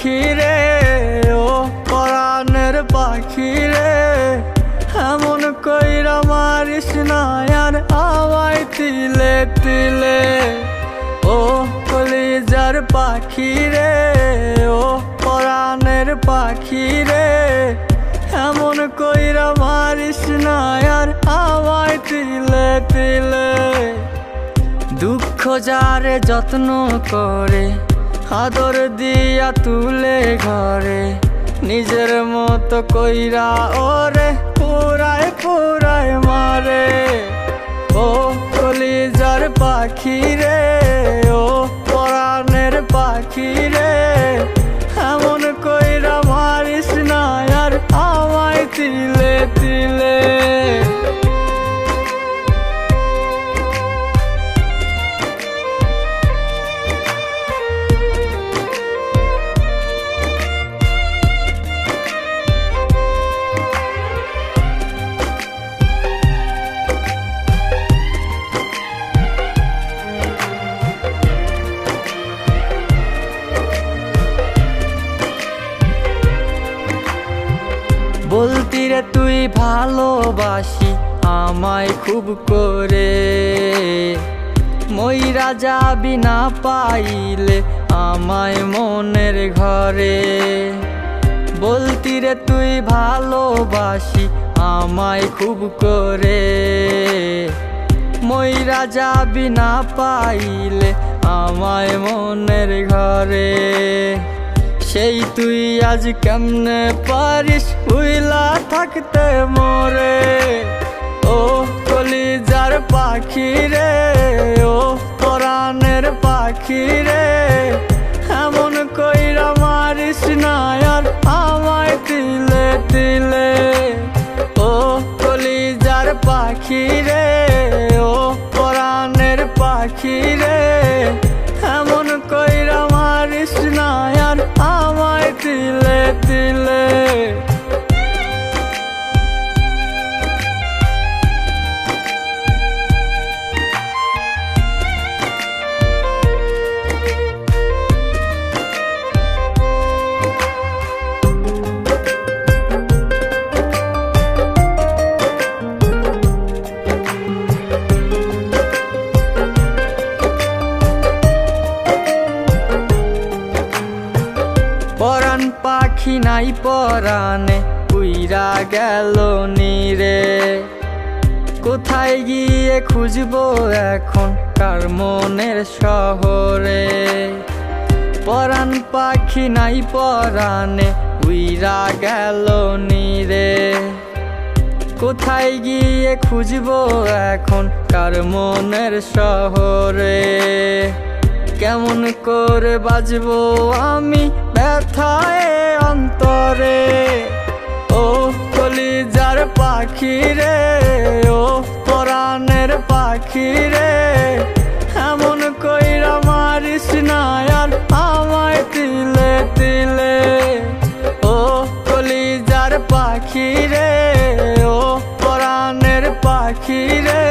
পাখি রে, ও পরাণের পাখি রে, এমন কইরা মারিস না আর আমায় তিলে তিলে। ও কলিজার পাখি রে, ও পরাণের পাখি রে, এমন কইরা মারিস না আর আমায় তিলে তিলে। দুঃখ যারে যত্ন করে, আদর দিয়া তুলে ঘরে, নিজের মতো কইরা ওরে পুরায় পুরায় মারে। ও কলিজার পাখি রে, ও পরাণের পাখি রে, এমন কইরা মারিস না আর আমায় তিলে তিলে। বলতি রে তুই ভালোবাসি আমায় খুব করে, মইরা যাবি না পাইলে আমায় মনের ঘরে। বলতি রে তুই ভালোবাসি আমায় খুব করে, মইরা যাবি না পাইলে আমায় মনের ঘরে। সেই তুই আজ কেমনে পারিস ভুইলা থাকতে মোরে। ও কলিজার পাখি রে, ও পরাণের পাখি রে, এমন কইরা মারিস না আর আমায় তিলে তিলে। ও কলিজার পাখি রে, ও পরাণের পাখি রে, এমন কইরা মারিস না আর আমায় তিলে তিলে। পরাণ পাখি নাই পরাণে উইরা গেল নীরে, কোথায় গিয়ে খুঁজবো এখন কার মনের শহরে। পরাণ পাখি নাই পরাণে উইরা গেল নীরে, কোথায় গিয়ে খুঁজবো এখন কার মনের শহরে। কেমন করে বাজবো আমি ব্যথায় অন্তরে। ও কলিজার পাখি রে, ও পরাণের পাখি রে, এমন কইরা মারিস না আর আমায় তিলে তিলে। ও কলিজার পাখি রে, ও পরাণের পাখি রে,